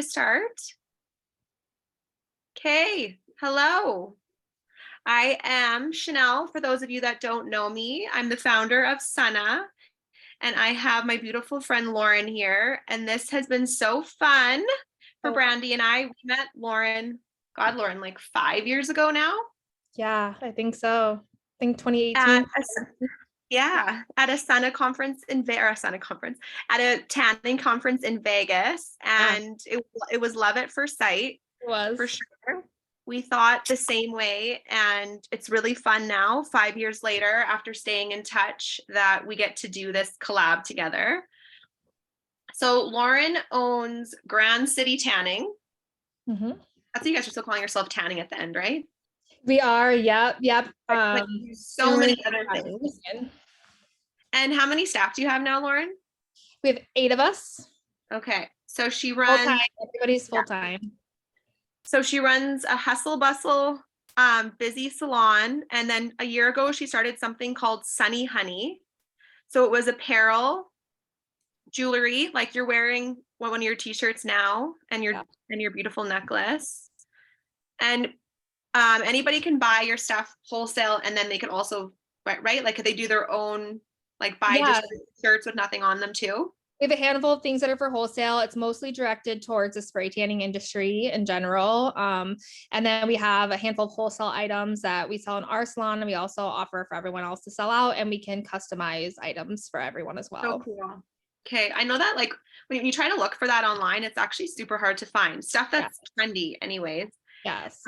to start? Okay, hello. I am Shannelle. For those of you that don't know me, I'm the founder of Sunna, and I have my beautiful friend Lauren here. And this has been so fun for Brandy and I. We met Lauren, like 5 years ago now. Yeah, I think so. I think 2018. At a Sunna conference at a tanning conference in Vegas, and it was love at first sight. It was. For sure. We thought the same way, and it's really fun now, 5 years later, after staying in touch, that we get to do this collab together. So Lauren owns Grand City Tanning. Mm-hmm. That's what you guys are still calling yourself tanning at the end, right? We are. Yep. So many other things. And how many staff do you have now, Lauren? We have 8 of us. Okay. So she runs full-time. Everybody's full-time. So she runs a hustle bustle, busy salon. And then a year ago, she started something called Sunny Hunny. So it was apparel, jewelry, like you're wearing one of your t-shirts now, and your beautiful necklace. And anybody can buy your stuff wholesale, and then they can also, right? Like they do their own, like buy just shirts with nothing on them too. We have a handful of things that are for wholesale. It's mostly directed towards the spray tanning industry in general. And then we have a handful of wholesale items that we sell in our salon, and we also offer for everyone else to sell out, and we can customize items for everyone as well. So cool. Okay, I know that like when you try to look for that online, it's actually super hard to find stuff that's trendy anyways. Yes.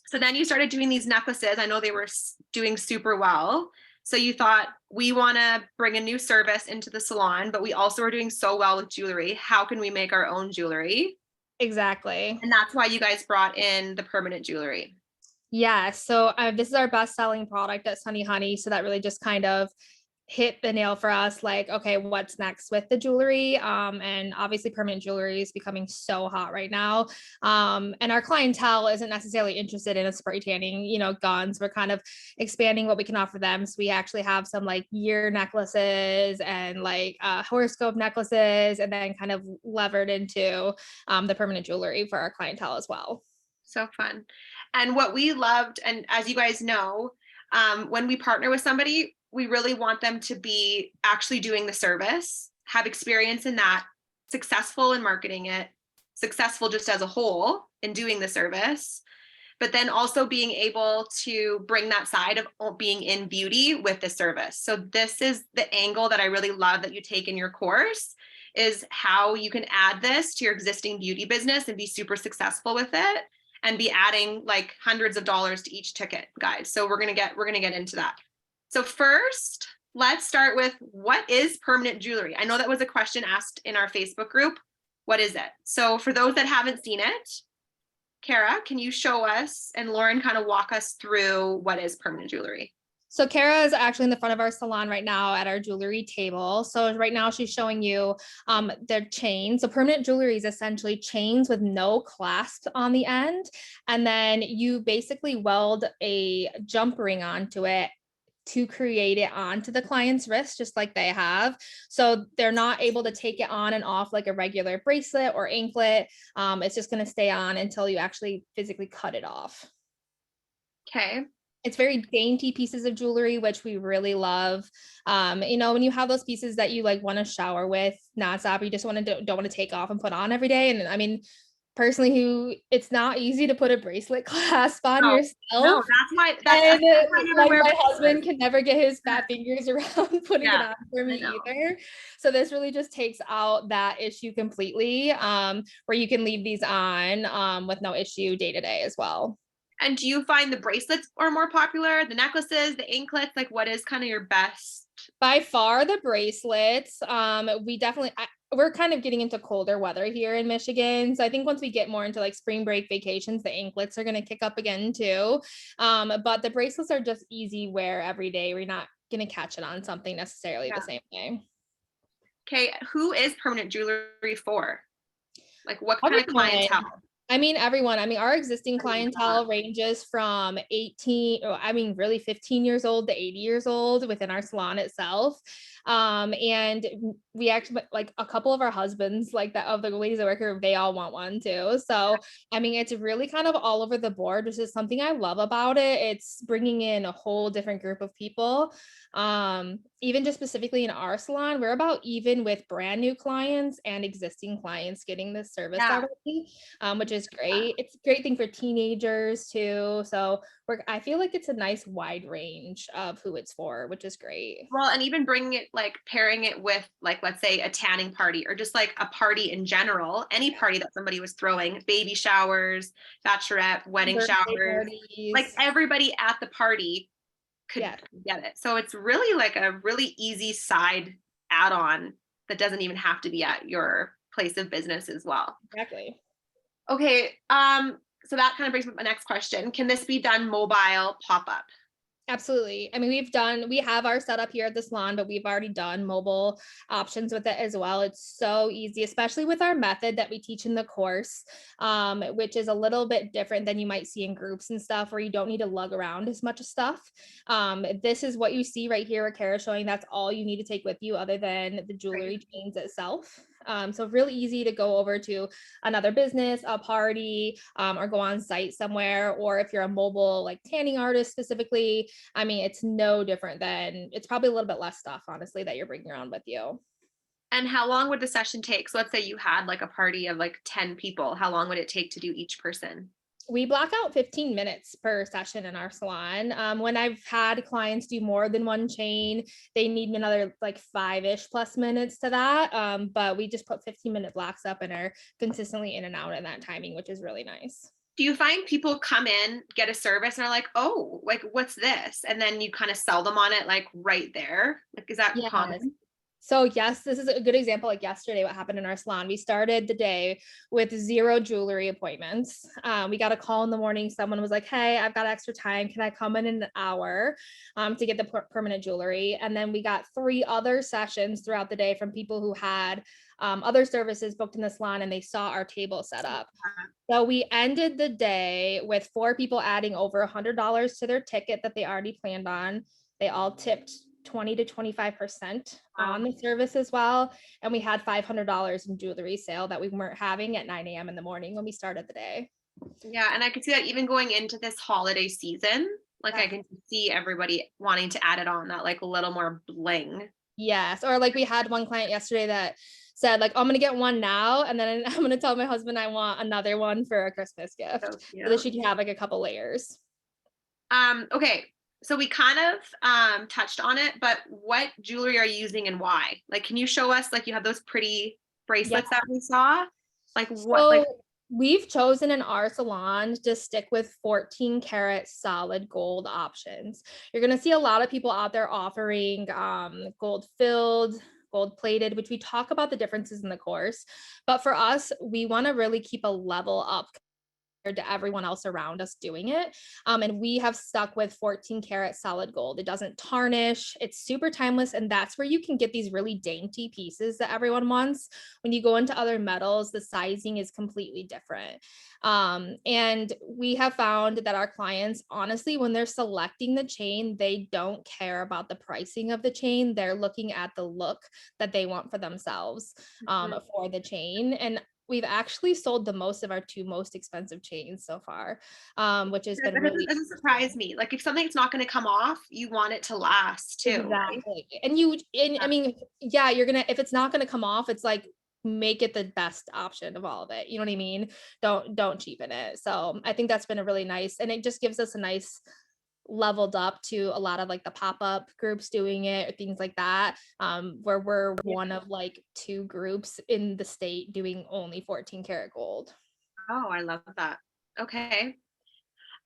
So then you started doing these necklaces. I know they were doing super well. So you thought, we want to bring a new service into the salon, but we also are doing so well with jewelry. How can we make our own jewelry? Exactly. And that's why you guys brought in the permanent jewelry. Yeah. So this is our best selling product at Sunny Hunny. So that really just kind of hit the nail for us, like, okay, what's next with the jewelry? And obviously permanent jewelry is becoming so hot right now. And our clientele isn't necessarily interested in a spray tanning, guns. We're kind of expanding what we can offer them. So we actually have some like year necklaces and like horoscope necklaces, and then kind of levered into the permanent jewelry for our clientele as well. So fun. And what we loved, and as you guys know, when we partner with somebody, we really want them to be actually doing the service, have experience in that, successful in marketing it, successful just as a whole in doing the service, but then also being able to bring that side of being in beauty with the service. So this is the angle that I really love that you take in your course, is how you can add this to your existing beauty business and be super successful with it, and be adding like hundreds of dollars to each ticket, guys. So we're gonna get into that. So first, let's start with, what is permanent jewelry? I know that was a question asked in our Facebook group. What is it? So for those that haven't seen it, Kara, can you show us, and Lauren kind of walk us through what is permanent jewelry? So Kara is actually in the front of our salon right now at our jewelry table. So right now she's showing you their chains. So permanent jewelry is essentially chains with no clasp on the end. And then you basically weld a jump ring onto it to create it onto the client's wrist, just like they have. So they're not able to take it on and off like a regular bracelet or anklet. It's just going to stay on until you actually physically cut it off. Okay. It's very dainty pieces of jewelry, which we really love. When you have those pieces that you like want to shower with nonstop, you just don't want to take off and put on every day. And I mean, personally, it's not easy to put a bracelet clasp on yourself. No, that's why. My husband can never get his fat fingers around putting it on for me either. So this really just takes out that issue completely, where you can leave these on with no issue day to day as well. And do you find the bracelets are more popular, the necklaces, the anklets? Like, what is kind of your best? By far the bracelets. We're kind of getting into colder weather here in Michigan. So I think once we get more into like spring break vacations, the anklets are going to kick up again too. But the bracelets are just easy wear every day. We're not going to catch it on something necessarily the same way. Okay. Who is permanent jewelry for? Like, what kind of clientele? I mean, everyone. I mean, our existing I love that. clientele ranges from 18, or I mean, really 15 years old to 80 years old within our salon itself. And we actually, like a couple of our husbands, like that of the ladies that work here, they all want one too. So, I mean, it's really kind of all over the board, which is something I love about it. It's bringing in a whole different group of people. Even just specifically in our salon, we're about even with brand new clients and existing clients getting this service Yeah. already, which is great. It's a great thing for teenagers too. So I feel like it's a nice wide range of who it's for, which is great. Well, and even bringing it, like pairing it with, like, let's say a tanning party or just like a party in general, any party that somebody was throwing, baby showers, bachelorette, wedding Birthday showers, like parties. everybody at the party could Yeah, get it. So it's really like a really easy side add-on that doesn't even have to be at your place of business as well. exactly. Okay, so that kind of brings me up my next question. Can this be done mobile pop-up? Absolutely. I mean, we have our setup here at the salon, but we've already done mobile options with it as well. It's so easy, especially with our method that we teach in the course, which is a little bit different than you might see in groups and stuff where you don't need to lug around as much stuff. This is what you see right here with Kara showing. That's all you need to take with you other than the Right. jewelry chains itself. So really easy to go over to another business, a party, or go on site somewhere. Or if you're a mobile like tanning artist specifically, I mean, it's no different than, it's probably a little bit less stuff, honestly, that you're bringing around with you. And how long would the session take? So let's say you had like a party of like 10 people. How long would it take to do each person? We block out 15 minutes per session in our salon. When I've had clients do more than one chain, they need another like 5-ish plus minutes to that. But we just put 15-minute blocks up and are consistently in and out in that timing, which is really nice. Do you find people come in, get a service, and are like, oh, like, what's this? And then you kind of sell them on it like right there? Like, is that Yes. common? So yes, this is a good example. Like yesterday, what happened in our salon, we started the day with 0 jewelry appointments. We got a call in the morning. Someone was like, hey, I've got extra time. Can I come in an hour to get the permanent jewelry? And then we got 3 other sessions throughout the day from people who had other services booked in the salon and they saw our table set up. So we ended the day with 4 people adding over $100 to their ticket that they already planned on. They all tipped 20 to 25% Wow. on the service as well. And we had $500 in jewelry sale that we weren't having at 9 a.m. in the morning when we started the day. Yeah. And I could see that even going into this holiday season, like I Yeah. can see everybody wanting to add it on that like a little more bling. Yes. Or like we had one client yesterday that said like, oh, I'm going to get one now. And then I'm going to tell my husband I want another one for a Christmas gift So so that cute. she can have like a couple layers. Okay. So we kind of touched on it, but what jewelry are you using and why? Like, can you show us, like, you have those pretty Yeah. bracelets that we saw? Like what, like, So we've chosen in our salon to stick with 14 karat solid gold options. You're going to see a lot of people out there offering gold filled, gold plated, which we talk about the differences in the course. But for us, we want to really keep a level up to everyone else around us doing it. And we have stuck with 14 karat solid gold. It doesn't tarnish, it's super timeless. And that's where you can get these really dainty pieces that everyone wants. When you go into other metals, the sizing is completely different. And we have found that our clients, honestly, when they're selecting the chain, they don't care about the pricing of the chain. They're looking at the look that they want for themselves Mhm. for the chain. And we've actually sold the most of our 2 most expensive chains so far, which has been That really doesn't surprise me. Like if something's not going to come off, you want it to last too, right? exactly. And I mean, yeah, you're gonna if it's not gonna come off, it's like make it the best option of all of it. You know what I mean? Don't cheapen it. So I think that's been a really nice, and it just gives us a nice leveled up to a lot of like the pop-up groups doing it or things like that, where we're Yeah. one of like 2 groups in the state doing only 14 karat gold. Oh, I love that. Okay.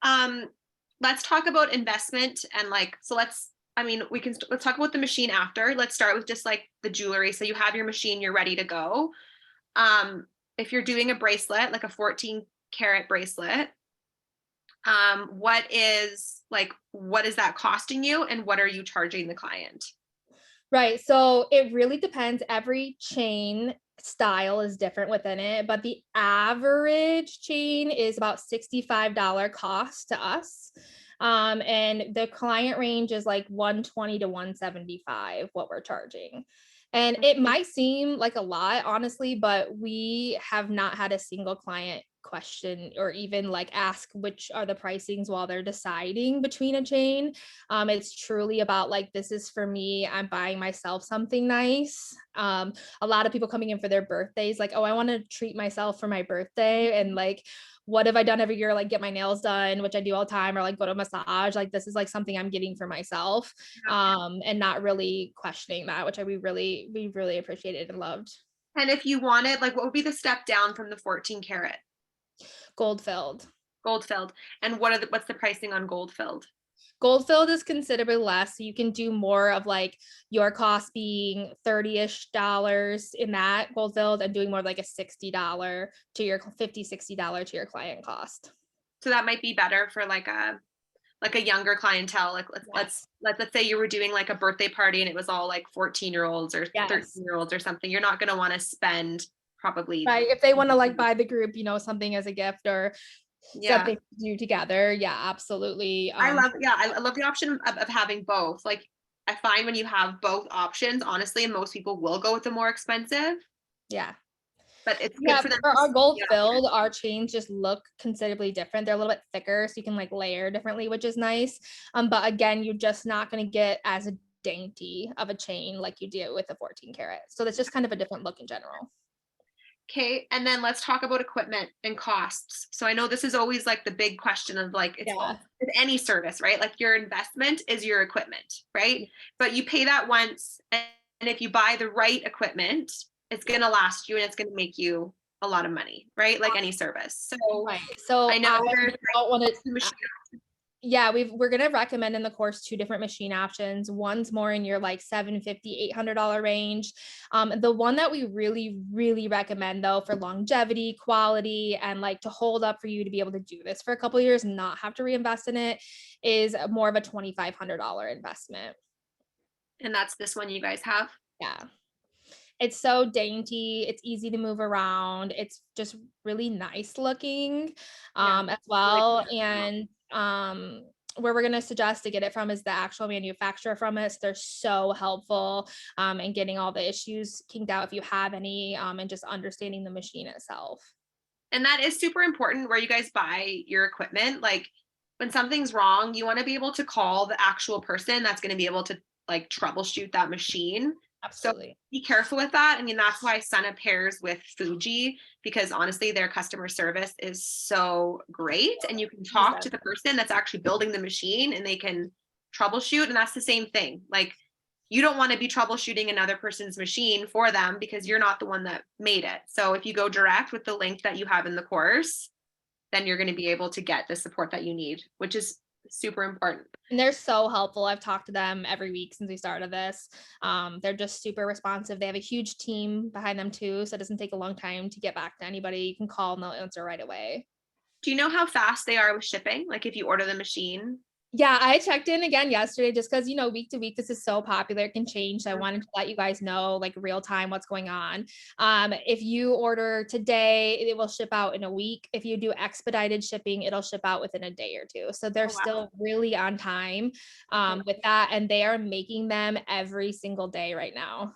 Um, let's talk about investment and like, so I mean, let's talk about the machine after. Let's start with just like the jewelry. So you have your machine, you're ready to go. If you're doing a bracelet, like a 14 karat bracelet, what is that costing you and what are you charging the client? Right. So it really depends. Every chain style is different within it, but the average chain is about $65 cost to us. And the client range is like 120 to 175, what we're charging. And it might seem like a lot, honestly, but we have not had a single client question or even like ask which are the pricings while they're deciding between a chain. It's truly about like, this is for me, I'm buying myself something nice. A lot of people coming in for their birthdays, like, oh, I want to treat myself for my birthday. And like, what have I done every year? Like get my nails done, which I do all the time, or like go to a massage. Like this is like something I'm getting for myself. And not really questioning that, which we really appreciated and loved. And if you wanted, like, what would be the step down from the 14 karat Gold filled. gold filled? And what's the pricing on gold filled? Gold filled is considerably less. So you can do more of like your cost being $30-ish in that gold filled and doing more like a $60 to your $50-$60 to your client cost. So that might be better for like a younger clientele. Like let's say you were doing like a birthday party and it was all like 14-year-olds or 13-year-olds or something. You're not going to want to spend probably. Right. If they want to like buy the group, something as a gift or something to do together. Yeah, absolutely. I love the option of having both. Like I find when you have both options, honestly, and most people will go with the more expensive. Yeah. But it's good for them. For our gold filled, our chains just look considerably different. They're a little bit thicker, so you can like layer differently, which is nice. But again, you're just not going to get as dainty of a chain like you do with a 14 karat. So that's just kind of a different look in general. Okay, and then let's talk about equipment and costs. So I know this is always like the big question of like it's with any service, right? Like your investment is your equipment, right? But you pay that once, and if you buy the right equipment, it's going to last you and it's going to make you a lot of money, right? Like any service. So I know we're going to recommend in the course 2 different machine options. One's more in your like $750, $800 range. The one that we really, really recommend though for longevity, quality, and like to hold up for you to be able to do this for a couple of years and not have to reinvest in it is more of a $2,500 investment. And that's this one you guys have? Yeah. It's so dainty. It's easy to move around. It's just really nice looking as well. And where we're going to suggest to get it from is the actual manufacturer from us. They're so helpful in getting all the issues kinked out if you have any, and just understanding the machine itself. And that is super important where you guys buy your equipment. Like when something's wrong, you want to be able to call the actual person that's going to be able to like troubleshoot that machine. Absolutely. So be careful with that. I mean, that's why Sunna pairs with Fuji, because honestly, their customer service is so great. And you can talk to the person that's actually building the machine and they can troubleshoot. And that's the same thing. Like you don't want to be troubleshooting another person's machine for them because you're not the one that made it. So if you go direct with the link that you have in the course, then you're going to be able to get the support that you need, which is super important. And they're so helpful. I've talked to them every week since we started this. They're just super responsive. They have a huge team behind them too, so it doesn't take a long time to get back to anybody. You can call and they'll answer right away. Do you know how fast they are with shipping? Like if you order the machine? Yeah, I checked in again yesterday just because, week to week, this is so popular. It can change. So I wanted to let you guys know like real time what's going on. If you order today, it will ship out in a week. If you do expedited shipping, it'll ship out within a day or two. So they're still really on time with that. And they are making them every single day right now.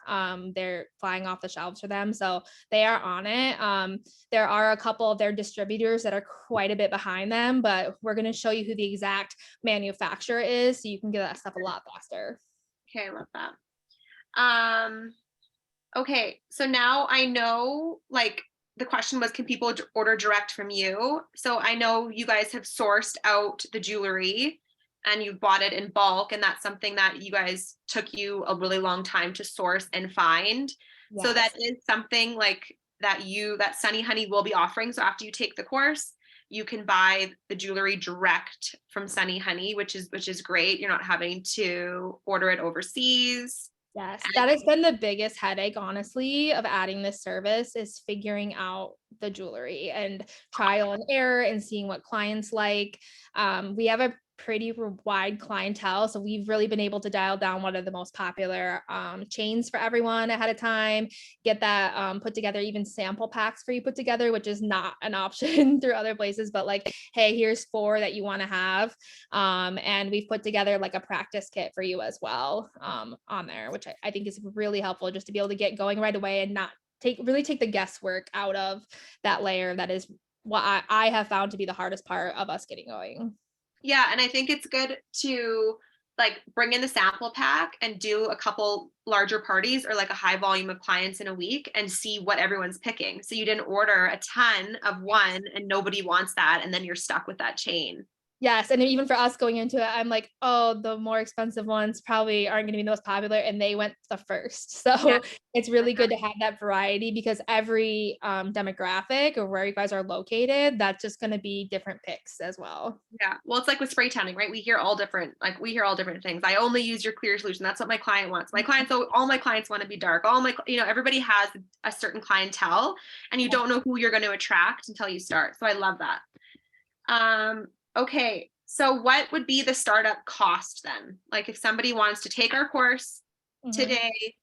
They're flying off the shelves for them. So they are on it. There are a couple of their distributors that are quite a bit behind them, but we're going to show you who the exact manufacturer is so you can get that stuff a lot faster. Okay, I love that. Okay, so now I know like the question was, can people order direct from you? So I know you guys have sourced out the jewelry and you've bought it in bulk, and that's something that you guys took you a really long time to source and find. Yes. So that is something like that Sunny Hunny will be offering. So after you take the course, you can buy the jewelry direct from Sunny Hunny, which is great. You're not having to order it overseas. Yes, that has been the biggest headache, honestly, of adding this service is figuring out the jewelry and trial and error and seeing what clients like. We have a pretty wide clientele. So we've really been able to dial down what are the most popular chains for everyone ahead of time, get that put together, even sample packs for you put together, which is not an option through other places, but like, hey, here's 4 that you want to have. And we've put together like a practice kit for you as well on there, which I think is really helpful just to be able to get going right away and not take the guesswork out of that layer. That is what I have found to be the hardest part of us getting going. Yeah, and I think it's good to like bring in the sample pack and do a couple larger parties or like a high volume of clients in a week and see what everyone's picking. So you didn't order a ton of one and nobody wants that, and then you're stuck with that chain. Yes, and even for us going into it, I'm like, oh, the more expensive ones probably aren't going to be the most popular, and they went the first. So Yeah. it's really good to have that variety because every demographic or where you guys are located, that's just going to be different picks as well. Yeah. Well, it's like with spray tanning, right? We hear all different things. I only use your clear solution. That's what my client wants. All my clients want to be dark. Everybody has a certain clientele, and you don't know who you're going to attract until you start. So I love that. Okay. So what would be the startup cost then? Like if somebody wants to take our course today,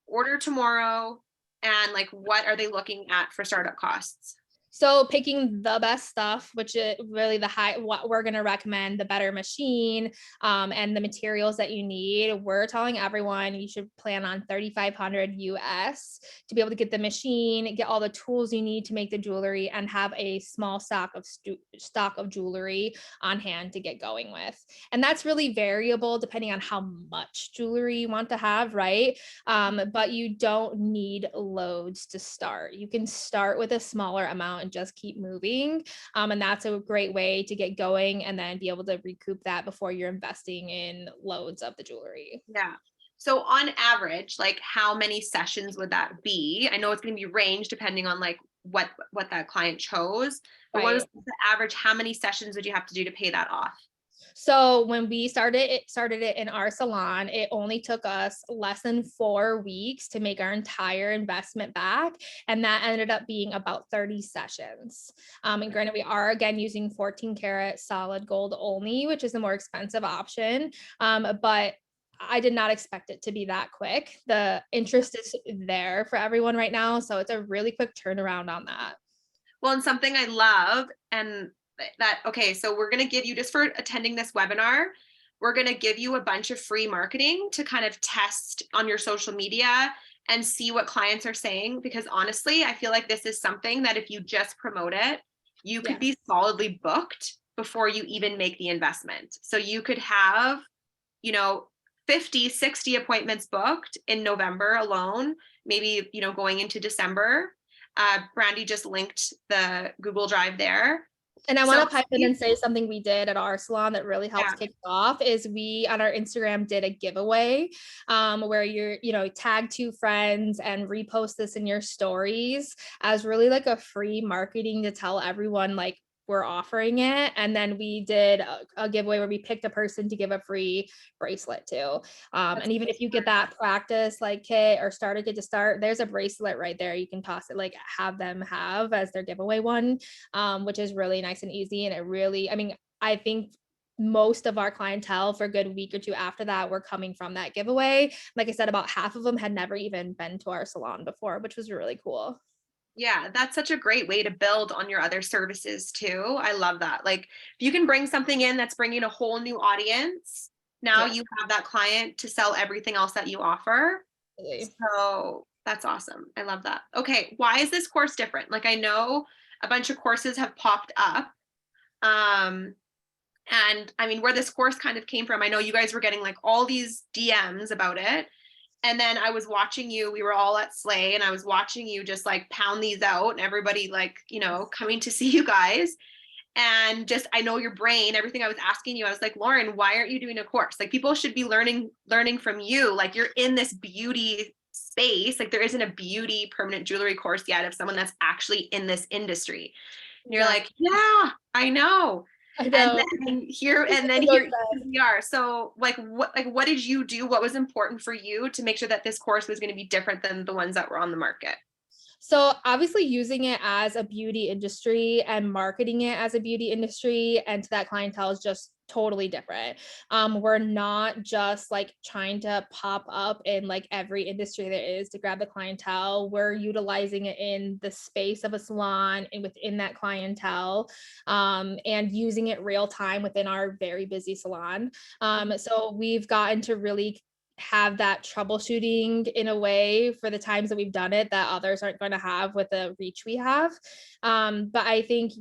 order tomorrow, and like, what are they looking at for startup costs? So picking the best stuff, which is really what we're going to recommend, the better machine, and the materials that you need. We're telling everyone you should plan on 3,500 US to be able to get the machine, get all the tools you need to make the jewelry, and have a small stock of jewelry on hand to get going with. And that's really variable depending on how much jewelry you want to have, right? But you don't need loads to start. You can start with a smaller amount and just keep moving. And that's a great way to get going and then be able to recoup that before you're investing in loads of the jewelry. Yeah. So on average, like how many sessions would that be? I know it's going to be range depending on like what that client chose, but what Right. is the average? How many sessions would you have to do to pay that off? So when we started it in our salon, it only took us less than 4 weeks to make our entire investment back. And that ended up being about 30 sessions. And granted, we are again using 14 karat solid gold only, which is the more expensive option. But I did not expect it to be that quick. The interest is there for everyone right now. So it's a really quick turnaround on that. Well, and something I love and okay, so we're going to give you, just for attending this webinar, we're going to give you a bunch of free marketing to kind of test on your social media and see what clients are saying. Because honestly, I feel like this is something that if you just promote it, you could be solidly booked before you even make the investment. So you could have, 50, 60 appointments booked in November alone, maybe, going into December. Brandy just linked the Google Drive there. And I want to pipe in and say something we did at our salon that really helped kick off is we on our Instagram did a giveaway where you're, tag 2 friends and repost this in your stories as really like a free marketing to tell everyone like we're offering it. And then we did a giveaway where we picked a person to give a free bracelet to. And even if you get that practice like kit or starter kit to start, there's a bracelet right there. You can toss it, like have them have as their giveaway one, which is really nice and easy. And it really, I think most of our clientele for a good week or 2 after that were coming from that giveaway. Like I said, about half of them had never even been to our salon before, which was really cool. Yeah, that's such a great way to build on your other services too. I love that. Like if you can bring something in that's bringing a whole new audience, now you have that client to sell everything else that you offer. So that's awesome. I love that. Okay, why is this course different? Like I know a bunch of courses have popped up. And where this course kind of came from, I know you guys were getting like all these DMs about it. And then I was watching you, we were all at Slay, and I was watching you just like pound these out and everybody like, coming to see you guys. And just, I know your brain, everything I was asking you, I was like, Lauren, why aren't you doing a course? Like people should be learning from you. Like you're in this beauty space. Like there isn't a beauty permanent jewelry course yet of someone that's actually in this industry. And you're like, yeah, I know. And then here we are. So what did you do? What was important for you to make sure that this course was going to be different than the ones that were on the market? So obviously using it as a beauty industry and marketing it as a beauty industry and to that clientele is just totally different. We're not just like trying to pop up in like every industry there is to grab the clientele. We're utilizing it in the space of a salon and within that clientele, and using it real time within our very busy salon. So we've gotten to really have that troubleshooting in a way for the times that we've done it that others aren't going to have with the reach we have. But I think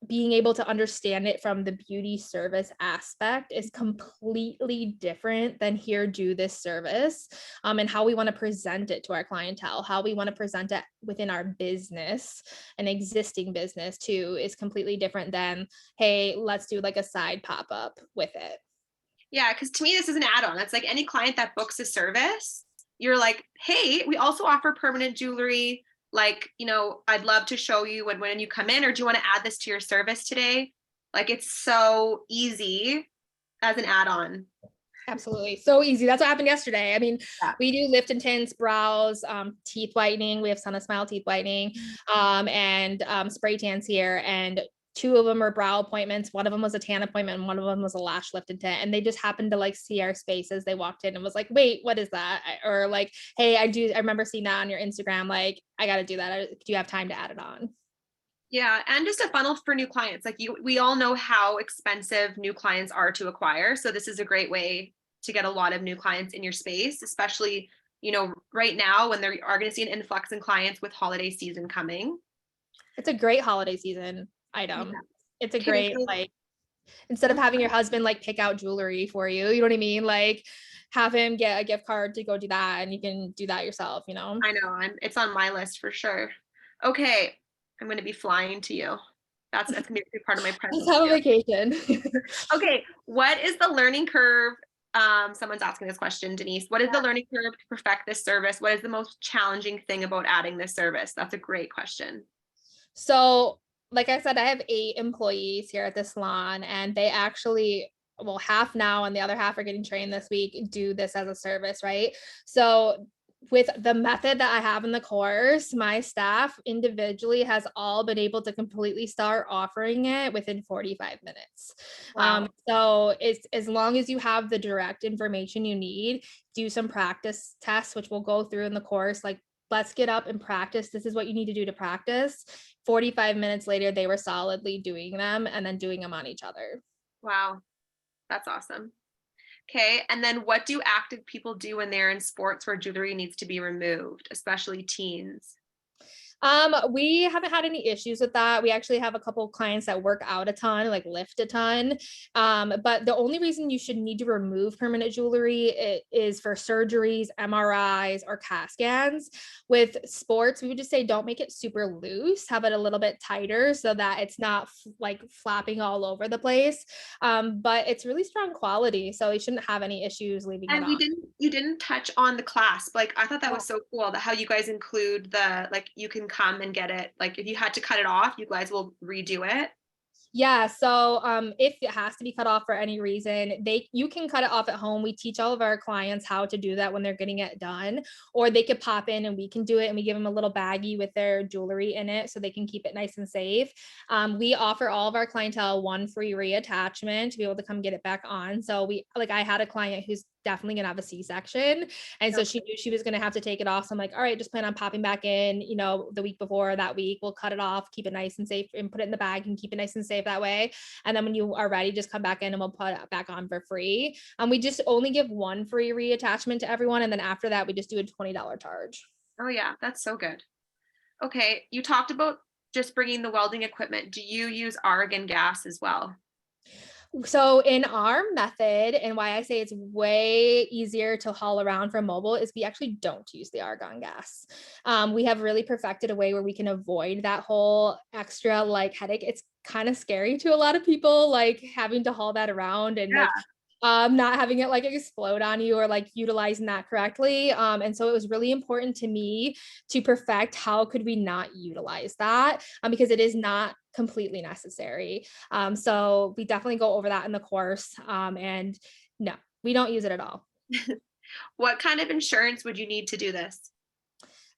being able to understand it from the beauty service aspect is completely different than here, do this service, and how we want to present it to our clientele, how we want to present it within our business, an existing business too, is completely different than, hey, let's do like a side pop-up with it. Yeah, because to me, this is an add-on. It's like any client that books a service, you're like, hey, we also offer permanent jewelry. Like, I'd love to show you when you come in, or do you want to add this to your service today? Like, it's so easy as an add-on. Absolutely. So easy. That's what happened yesterday. I mean, Yeah. we do lift and tints, brows, teeth whitening. We have Sunna Smile teeth whitening, and spray tans here. And two of them are brow appointments. One of them was a tan appointment, and one of them was a lash lift and tint. And they just happened to like see our space as they walked in and was like, wait, what is that? Or like, hey, I remember seeing that on your Instagram. Like, I got to do that. Do you have time to add it on? Yeah, and just a funnel for new clients. Like we all know how expensive new clients are to acquire. So this is a great way to get a lot of new clients in your space, especially, right now when they are going to see an influx in clients with holiday season coming. It's a great holiday season Yeah. item. It's a Okay, great, so like, instead of having your husband like pick out jewelry for you, you know what I mean? Like have him get a gift card to go do that and you can do that yourself, you know? I know it's on my list for sure. Okay, I'm going to be flying to you. That's going to be a big part of my Let's present have a too. vacation. Okay, what is the learning curve? Someone's asking this question, Denise. What is the learning curve to perfect this service? What is the most challenging thing about adding this service? That's a great question. So, like I said, I have 8 employees here at the salon, and they actually, well, half now and the other half are getting trained this week, do this as a service, right? So, with the method that I have in the course, my staff individually has all been able to completely start offering it within 45 minutes. Wow. So it's as long as you have the direct information you need, do some practice tests, which we'll go through in the course, like let's get up and practice. This is what you need to do to practice. 45 minutes later, they were solidly doing them and then doing them on each other. Wow. That's awesome. Okay. And then what do active people do when they're in sports where jewelry needs to be removed, especially teens? We haven't had any issues with that. We actually have a couple of clients that work out a ton, like lift a ton. But the only reason you should need to remove permanent jewelry is for surgeries, MRIs, or CAT scans. With sports, we would just say don't make it super loose, have it a little bit tighter so that it's not like flapping all over the place. But it's really strong quality, so you shouldn't have any issues leaving it And on. you didn't touch on the clasp. Like I thought that was so cool that how you guys include the like you can come and get it. Like if you had to cut it off, you guys will redo it. Yeah, so if it has to be cut off for any reason, you can cut it off at home. We teach all of our clients how to do that when they're getting it done, or they could pop in and we can do it, and we give them a little baggie with their jewelry in it so they can keep it nice and safe. We offer all of our clientele one free reattachment to be able to come get it back on. So I had a client who's definitely gonna have a C-section, and so she knew she was gonna have to take it off. So I'm like, all right, just plan on popping back in, the week before that week. We'll cut it off, keep it nice and safe, and put it in the bag and keep it nice and safe that way. And then when you are ready, just come back in and we'll put it back on for free. We just only give one free reattachment to everyone, and then after that, we just do a $20 charge. Oh yeah, that's so good. Okay, you talked about just bringing the welding equipment. Do you use argon gas as well? So in our method, and why I say it's way easier to haul around from mobile, is we actually don't use the argon gas. We have really perfected a way where we can avoid that whole extra like headache. It's kind of scary to a lot of people, like having to haul that around and Yeah. like not having it like explode on you or like utilizing that correctly. And so it was really important to me to perfect how could we not utilize that, because it is not completely necessary. So we definitely go over that in the course. And no, we don't use it at all. What kind of insurance would you need to do this?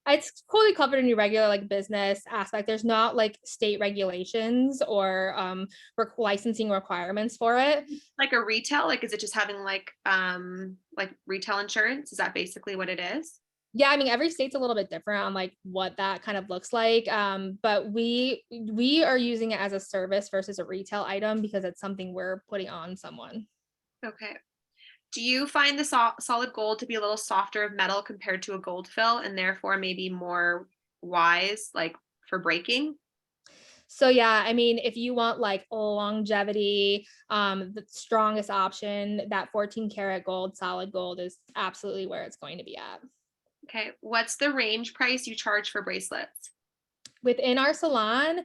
It's totally covered in your regular like business aspect. There's not like state regulations or licensing requirements for it. Like a retail, like is it just having like retail insurance? Is that basically what it is? Yeah, I mean, every state's a little bit different on like what that kind of looks like. But we are using it as a service versus a retail item because it's something we're putting on someone. Okay. Do you find the solid gold to be a little softer of metal compared to a gold fill and therefore maybe more wise like for breaking? So yeah, I mean, if you want like longevity, the strongest option, that 14 karat gold, solid gold is absolutely where it's going to be at. Okay. What's the range price you charge for bracelets? Within our salon,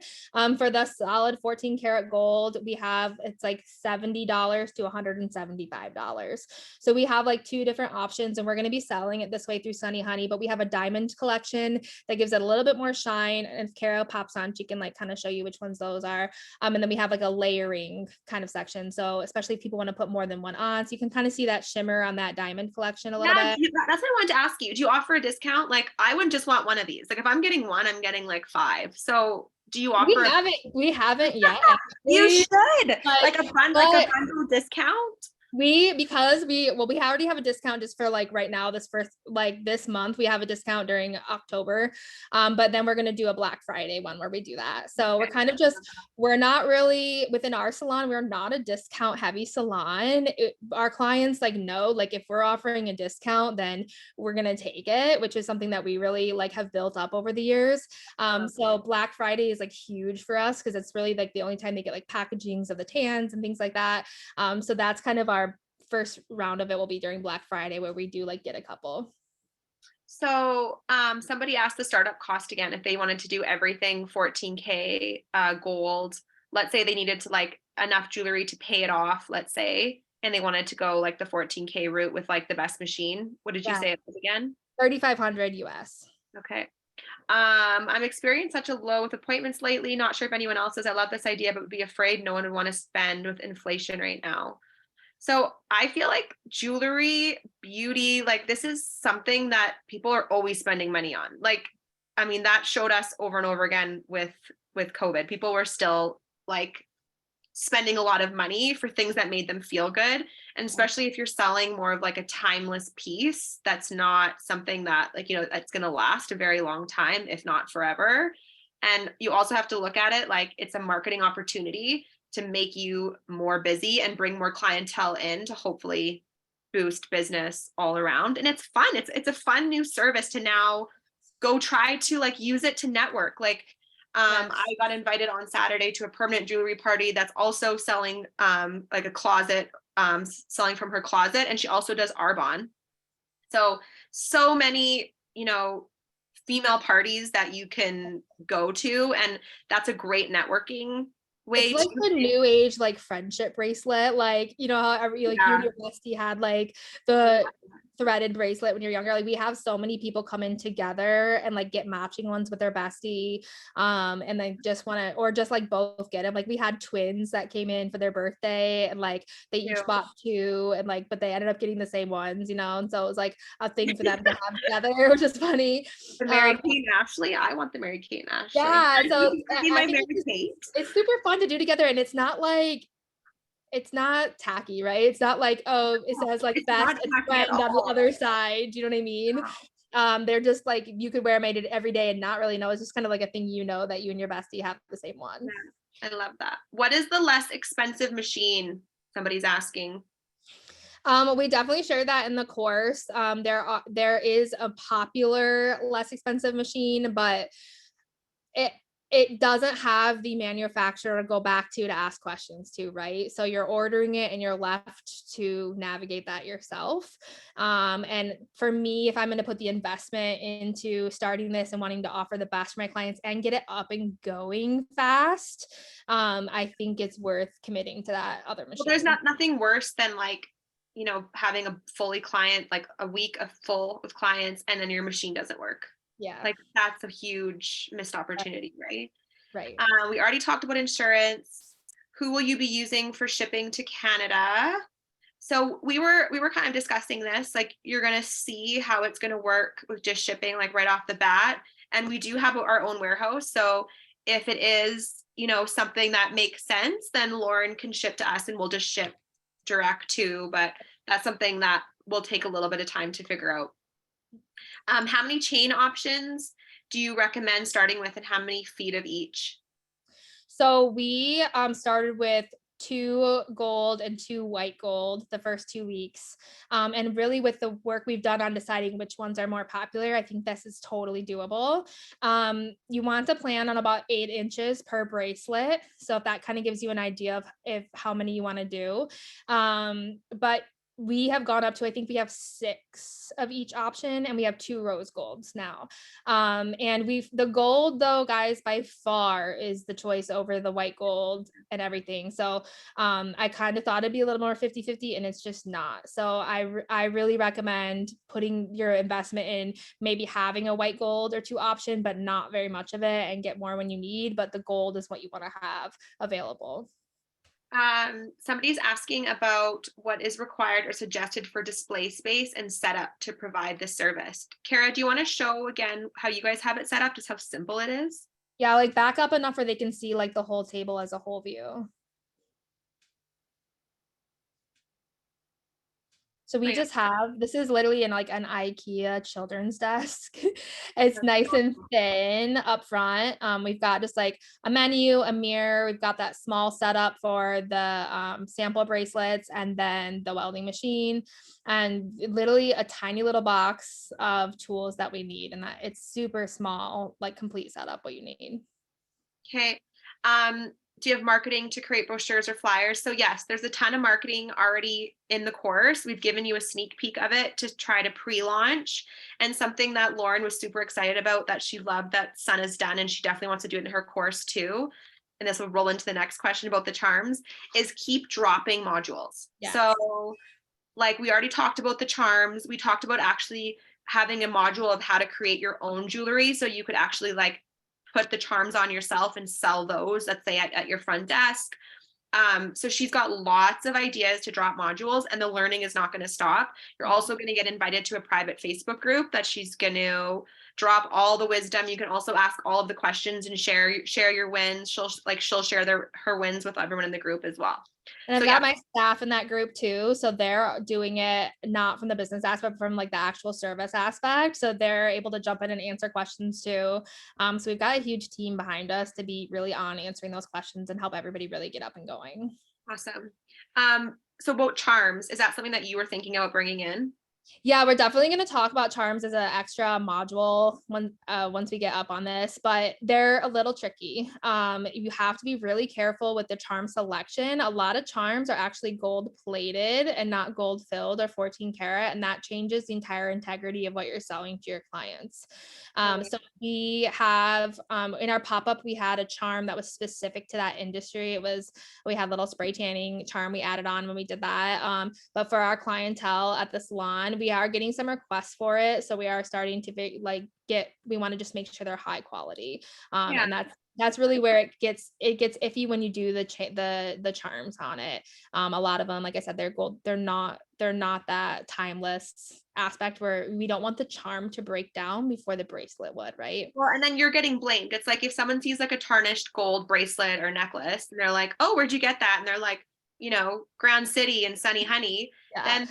for the solid 14 karat gold, we have it's like $70 to $175. So we have like two different options, and we're going to be selling it this way through Sunny Hunny. But we have a diamond collection that gives it a little bit more shine. And if Carol pops on, she can like kind of show you which ones those are. And then we have like a layering kind of section. So especially if people want to put more than one on, so you can kind of see that shimmer on that diamond collection a little Yeah, bit. that's what I wanted to ask you. Do you offer a discount? Like I would just want one of these. Like if I'm getting one, I'm getting like five. So do you We offer haven't yet you actually, should like a but bundle discount? because we already have a discount just for like right now, this first like this month we have a discount during October, but then we're going to do a Black Friday one where we do that. So we're kind of just, we're not really within our salon, we're not a discount heavy salon. Our clients like know like if we're offering a discount then we're going to take it, which is something that we really like have built up over the years. So Black Friday is like huge for us because it's really like the only time they get like packagings of the tans and things like that. So that's kind of our first round of it will be during Black Friday where we do like get a couple. So somebody asked the startup cost again if they wanted to do everything 14K gold. Let's say they needed to like enough jewelry to pay it off, let's say, and they wanted to go like the 14K route with like the best machine. What did you say it was again? 3,500 US. Okay. I'm experiencing such a low with appointments lately. Not sure if anyone else is. I love this idea, but would be afraid no one would want to spend with inflation right now. So I feel like jewelry, beauty, like this is something that people are always spending money on. Like, I mean, that showed us over and over again with COVID. People were still like spending a lot of money for things that made them feel good. And especially if you're selling more of like a timeless piece, that's not something that like, that's going to last a very long time, if not forever. And you also have to look at it like it's a marketing opportunity to make you more busy and bring more clientele in to hopefully boost business all around. And it's fun. It's a fun new service to now go try to like use it to network. Like I got invited on Saturday to a permanent jewelry party that's also selling like a closet, selling from her closet, and she also does Arbonne. So many, female parties that you can go to, and that's a great networking It's way like to the new age like friendship bracelet, like how every like you and your bestie had like the threaded bracelet when you're younger. Like we have so many people come in together and like get matching ones with their bestie, and they just want to, or just like both get them. Like we had twins that came in for their birthday and like they each bought two, and like but they ended up getting the same ones, and so it was like a thing for them to have together, which is funny. The Mary Kate and Ashley. I want the Mary Kate and Ashley. Yeah, so my Mary Kate. It's super fun to do together, and it's not tacky, right? It's not like, oh, it says like best friend on the other side. Do you know what I mean? Wow. They're just like you could wear them every day and not really know. It's just kind of like a thing, that you and your bestie have the same one. Yeah, I love that. What is the less expensive machine? Somebody's asking. We definitely share that in the course. There is a popular less expensive machine, but it doesn't have the manufacturer to go back to ask questions to, right? So you're ordering it and you're left to navigate that yourself. And for me, if I'm going to put the investment into starting this and wanting to offer the best for my clients and get it up and going fast, I think it's worth committing to that other machine. Well, there's nothing worse than like, having a fully client, like a week of full with clients, and then your machine doesn't work. Yeah. Like that's a huge missed opportunity, right? Right. We already talked about insurance. Who will you be using for shipping to Canada? So we were kind of discussing this, like you're gonna see how it's gonna work with just shipping like right off the bat. And we do have our own warehouse. So if it is, something that makes sense, then Lauren can ship to us and we'll just ship direct to, but that's something that will take a little bit of time to figure out. How many chain options do you recommend starting with and how many feet of each? So we started with 2 gold and 2 white gold the first 2 weeks. And really, with the work we've done on deciding which ones are more popular, I think this is totally doable. You want to plan on about 8 inches per bracelet. So if that kind of gives you an idea of how many you want to do. But we have gone up to, I think we have 6 of each option, and we have 2 rose golds now. And the gold though, guys, by far is the choice over the white gold and everything. So I kind of thought it'd be a little more 50-50, and it's just not. So I really recommend putting your investment in maybe having a white gold or 2 option, but not very much of it, and get more when you need. But the gold is what you want to have available. Somebody's asking about what is required or suggested for display space and setup to provide this service. Kara, do you want to show again how you guys have it set up, just how simple it is? Yeah, like back up enough where they can see like the whole table as a whole view. So we just have, this is literally in like an IKEA children's desk. It's nice and thin up front. We've got just like a menu, a mirror. We've got that small setup for the sample bracelets, and then the welding machine, and literally a tiny little box of tools that we need. And that it's super small, like complete setup, what you need. Okay. Do you have marketing to create brochures or flyers? So yes, there's a ton of marketing already in the course. We've given you a sneak peek of it to try to pre-launch, and something that Lauren was super excited about that she loved that Sunna's done, and she definitely wants to do it in her course too. And this will roll into the next question about the charms, is keep dropping modules. Yes. So like we already talked about the charms, we talked about actually having a module of how to create your own jewelry. So you could actually like put the charms on yourself and sell those, let's say at your front desk. So she's got lots of ideas to drop modules, and the learning is not going to stop. You're also going to get invited to a private Facebook group that she's going to drop all the wisdom. You can also ask all of the questions and share your wins. She'll share her wins with everyone in the group as well. And I've got my staff in that group too. So they're doing it not from the business aspect, but from like the actual service aspect. So they're able to jump in and answer questions too. So we've got a huge team behind us to be really on answering those questions and help everybody really get up and going. Awesome. So about charms, is that something that you were thinking about bringing in? Yeah, we're definitely going to talk about charms as an extra module once we get up on this, but they're a little tricky. You have to be really careful with the charm selection. A lot of charms are actually gold plated and not gold filled or 14 karat, and that changes the entire integrity of what you're selling to your clients. So we have in our pop-up, we had a charm that was specific to that industry. We had little spray tanning charm we added on when we did that. But for our clientele at the salon, we are getting some requests for it. So we are starting to we want to just make sure they're high quality. And that's really where it gets iffy when you do the charms on it. A lot of them, like I said, they're gold. They're not that timeless aspect where we don't want the charm to break down before the bracelet would, right? Well, and then you're getting blamed. It's like if someone sees like a tarnished gold bracelet or necklace and they're like, oh, where'd you get that? And they're like, Grand City and Sunny Hunny, then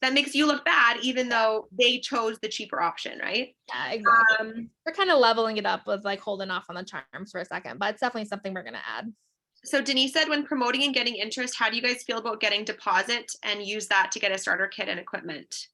that makes you look bad, even though they chose the cheaper option, right? Yeah, exactly. We're kind of leveling it up with like holding off on the charms for a second, but it's definitely something we're going to add. So Denise said, when promoting and getting interest, how do you guys feel about getting deposit and use that to get a starter kit and equipment?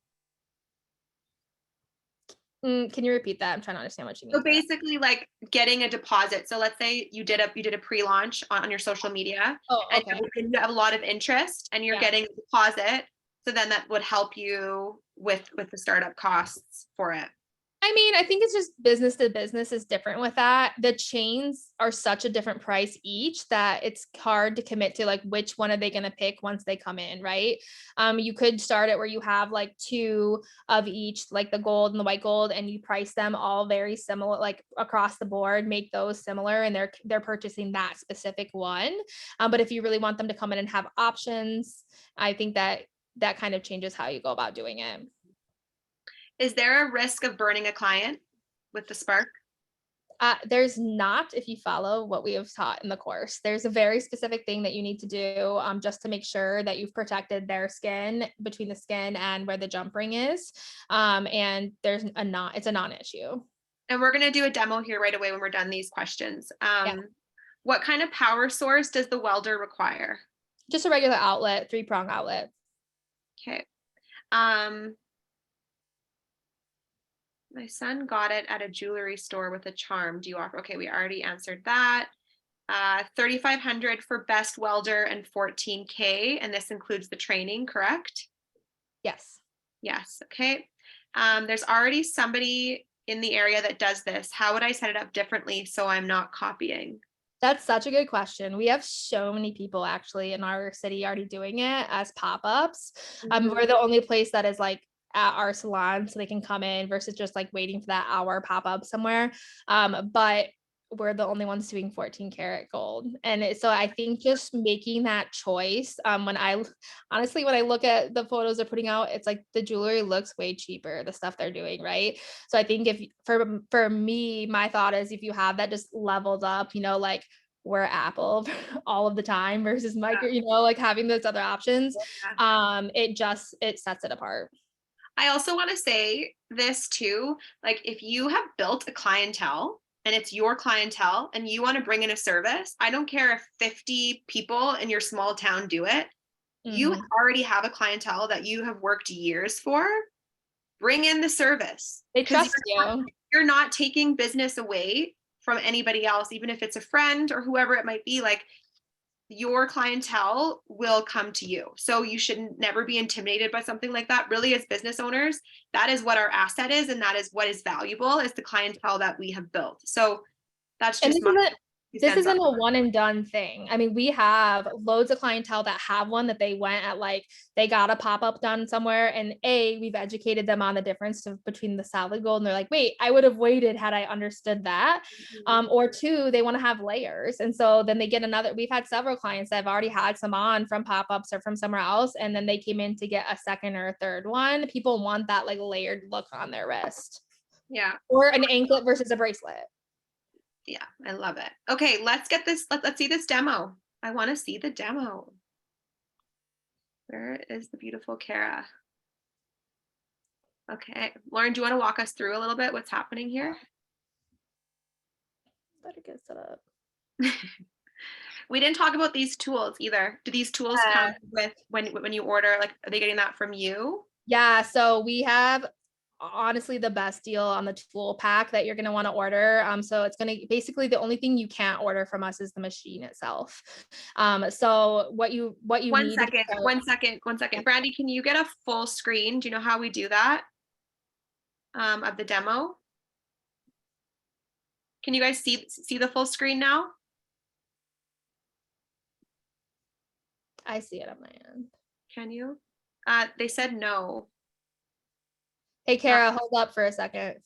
Can you repeat that? I'm trying to understand what you mean. So basically like getting a deposit. So let's say you did a pre-launch on your social media, and you have a lot of interest and you're getting a deposit. So then that would help you with the startup costs for it. I mean, I think it's just business to business is different with that. The chains are such a different price each that it's hard to commit to like which one are they going to pick once they come in, right? You could start it where you have like two of each, like the gold and the white gold, and you price them all very similar, like across the board, make those similar, and they're purchasing that specific one. But if you really want them to come in and have options, I think that kind of changes how you go about doing it. Is there a risk of burning a client with the spark? There's not, if you follow what we have taught in the course. There's a very specific thing that you need to do just to make sure that you've protected their skin between the skin and where the jump ring is. And it's a non-issue. And we're going to do a demo here right away when we're done these questions. Yeah. What kind of power source does the welder require? Just a regular outlet, 3-prong outlet. Okay. My son got it at a jewelry store with a charm. Do you offer? Okay, we already answered that. 3,500 for best welder and 14K, and this includes the training, correct? Yes. Yes. Okay. There's already somebody in the area that does this. How would I set it up differently so I'm not copying? That's such a good question. We have so many people actually in our city already doing it as pop-ups. We're the only place that is like at our salon so they can come in versus just like waiting for that hour pop-up somewhere. But we're the only ones doing 14 karat gold. And so I think just making that choice, when I look at the photos they're putting out, it's like the jewelry looks way cheaper, the stuff they're doing, right? So I think if for me, my thought is if you have that just leveled up, like we're Apple all of the time versus micro, like having those other options, it sets it apart. I also want to say this too, like if you have built a clientele and it's your clientele and you want to bring in a service, I don't care if 50 people in your small town do it. You already have a clientele that you have worked years for. Bring in the service. They trust you. You're not taking business away from anybody else, even if it's a friend or whoever it might be. Like your clientele will come to you. So you should never be intimidated by something like that. Really, as business owners, that is what our asset is. And that is what is valuable is the clientele that we have built. So that's just this isn't a one and done thing. I mean, we have loads of clientele that have one that they went at, like they got a pop-up done somewhere, and we've educated them on the difference between the solid gold, and they're like, wait, I would have waited had I understood that. Or two, they want to have layers, and so then they get another. We've had several clients that have already had some on from pop-ups or from somewhere else, and then they came in to get a second or a third one. People want that like layered look on their wrist. Yeah. Or an anklet versus a bracelet. Yeah, I love it. Okay, let's get this. Let's see this demo. I want to see the demo. Where is the beautiful Kara? Okay, Lauren, do you want to walk us through a little bit what's happening here? Better get set up. We didn't talk about these tools either. Do these tools come with when you order? Like, are they getting that from you? Yeah, so we have honestly the best deal on the tool pack that you're going to want to order. So it's going to basically the only thing you can't order from us is the machine itself. So what you One need. second. Brandy, can you get a full screen? Do you know how we do that? Of the demo? Can you guys see the full screen now? I see it on my end. Can you? They said no. Hey, Kara, hold up for a second.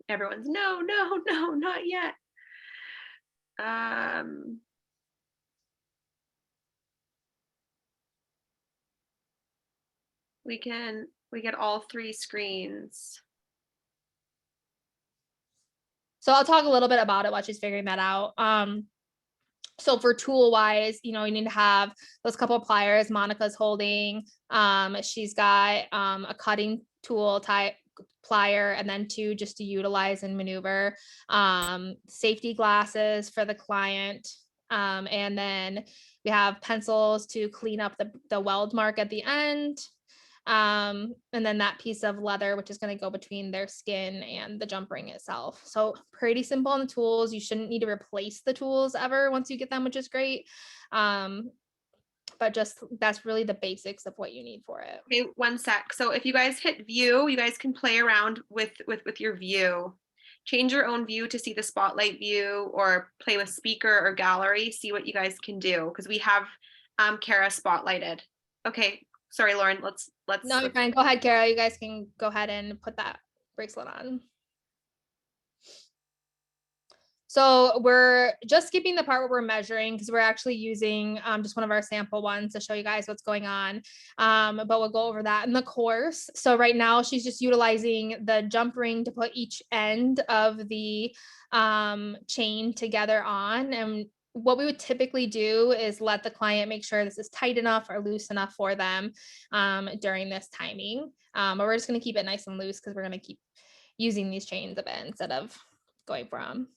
Everyone's no, not yet. We get all three screens. So I'll talk a little bit about it while she's figuring that out. So for tool wise, you need to have those couple of pliers Monica's holding. She's got a cutting tool type plier, and then two just to utilize and maneuver. Safety glasses for the client. And then we have pencils to clean up the weld mark at the end. And then that piece of leather, which is going to go between their skin and the jump ring itself. So pretty simple on the tools. You shouldn't need to replace the tools ever once you get them, which is great. but just that's really the basics of what you need for it. Okay, one sec. So if you guys hit view, you guys can play around with your view. Change your own view to see the spotlight view, or play with speaker or gallery. See what you guys can do, because we have Kara spotlighted. Okay, sorry, Lauren. Let's. No, you're fine. Go ahead, Kara. You guys can go ahead and put that bracelet on. So we're just skipping the part where we're measuring, because we're actually using just one of our sample ones to show you guys what's going on. But we'll go over that in the course. So right now she's just utilizing the jump ring to put each end of the chain together on. And what we would typically do is let the client make sure this is tight enough or loose enough for them during this timing. But we're just going to keep it nice and loose, because we're going to keep using these chains a bit instead of going for them.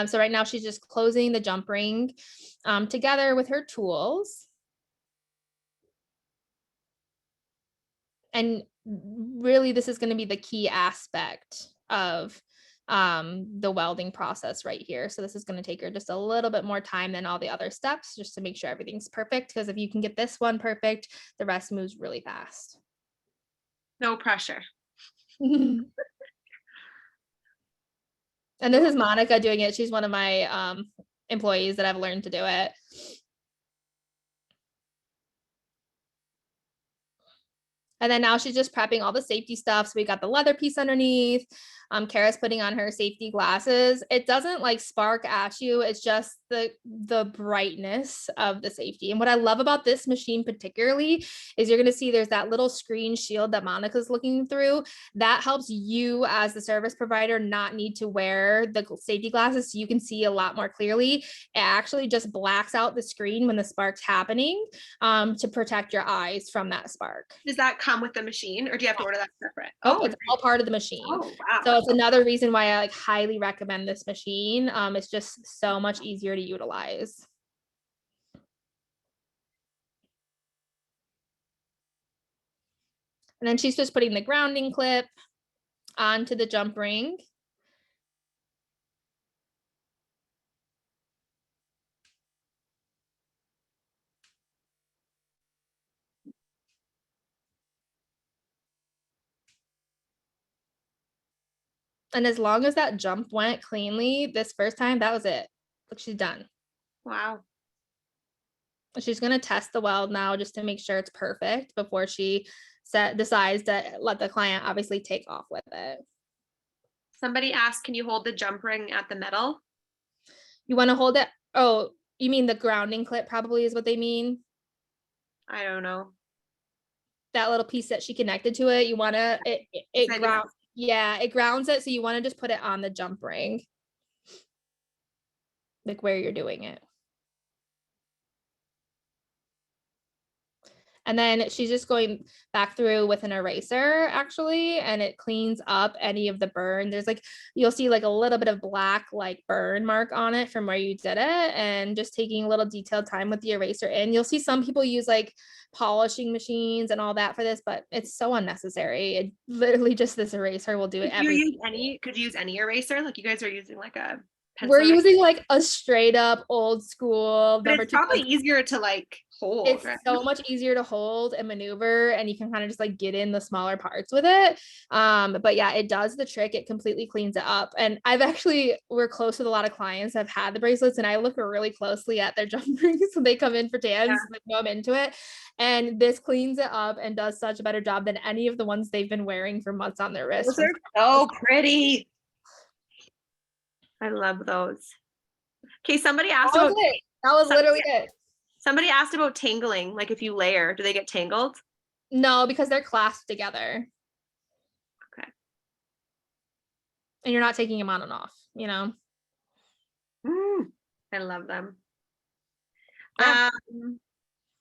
So right now she's just closing the jump ring together with her tools. And really, this is going to be the key aspect of the welding process right here. So this is going to take her just a little bit more time than all the other steps, just to make sure everything's perfect. Because if you can get this one perfect, the rest moves really fast. No pressure. And this is Monica doing it. She's one of my employees that I've learned to do it. And then now she's just prepping all the safety stuff. So we got the leather piece underneath. Kara's putting on her safety glasses. It doesn't like spark at you. It's just the brightness of the safety. And what I love about this machine particularly is you're going to see there's that little screen shield that Monica's looking through. That helps you as the service provider not need to wear the safety glasses, so you can see a lot more clearly. It actually just blacks out the screen when the spark's happening to protect your eyes from that spark. Does that come with the machine, or do you have to order that separate? Oh, it's all part of the machine. Oh, wow. So it's another reason why I like highly recommend this machine. It's just so much easier to utilize. And then she's just putting the grounding clip onto the jump ring. And as long as that jump went cleanly this first time, that was it. Look, she's done. Wow. She's going to test the weld now just to make sure it's perfect before she decides to let the client obviously take off with it. Somebody asked, can you hold the jump ring at the middle? You want to hold it? Oh, you mean the grounding clip probably is what they mean? I don't know. That little piece that she connected to it, you want to, it grounds. Yeah, it grounds it. So you want to just put it on the jump ring, like where you're doing it. And then she's just going back through with an eraser actually, and it cleans up any of the burn. There's like, you'll see like a little bit of black like burn mark on it from where you did it, and just taking a little detailed time with the eraser. And you'll see some people use like polishing machines and all that for this, but it's so unnecessary. It literally just, this eraser will do it. Could you use any eraser? Like you guys are using like a pencil. We're using like a straight up old school. But it's probably easier to like hold. It's so much easier to hold and maneuver, and you can kind of just like get in the smaller parts with it. But yeah, it does the trick. It completely cleans it up. And we're close with a lot of clients that have had the bracelets, and I look really closely at their jump rings when they come in for TANs. Yeah. Like, know I'm into it. And this cleans it up and does such a better job than any of the ones they've been wearing for months on their wrists. Those are so pretty. I love those. Okay, somebody asked about it. That was literally it. Somebody asked about tangling. Like if you layer, do they get tangled? No, because they're clasped together. Okay. And you're not taking them on and off, you know? I love them. Yeah.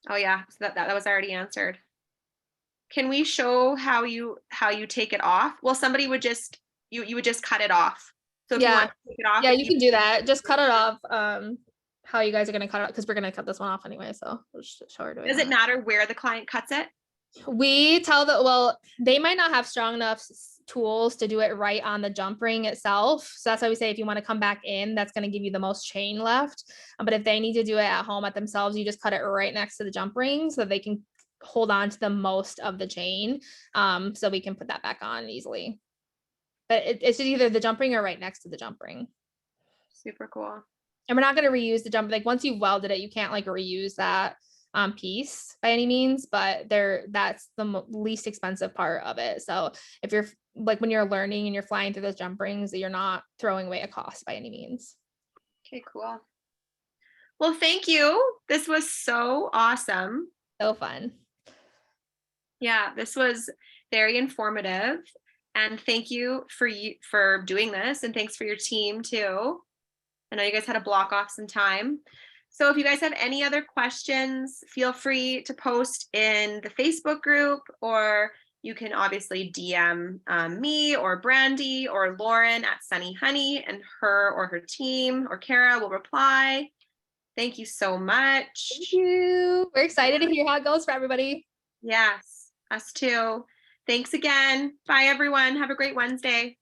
Oh yeah, so that was already answered. Can we show how you take it off? Well, somebody would just, you would just cut it off. So if you want to take it off. Yeah, you can do that. Just cut it off. How you guys are going to cut it, because we're going to cut this one off anyway. So we'll just show her doing Does it matter where the client cuts it? We tell that, well, they might not have strong enough tools to do it right on the jump ring itself. So that's why we say if you want to come back in, that's going to give you the most chain left. But if they need to do it at home at themselves, you just cut it right next to the jump ring so they can hold on to the most of the chain. So we can put that back on easily. But it's either the jump ring or right next to the jump ring. Super cool. And we're not going to reuse the jump. Like once you've welded it, you can't like reuse that piece by any means, but that's the least expensive part of it. So if you're like when you're learning and you're flying through those jump rings, you're not throwing away a cost by any means. Okay, cool. Well, thank you. This was so awesome. So fun. Yeah, this was very informative. And thank you for doing this. And thanks for your team too. I know you guys had to block off some time. So if you guys have any other questions, feel free to post in the Facebook group, or you can obviously DM me or Brandy or Lauren at Sunny Hunny, and her or her team or Kara will reply. Thank you so much. Thank you. We're excited to hear how it goes for everybody. Yes, us too. Thanks again. Bye, everyone. Have a great Wednesday.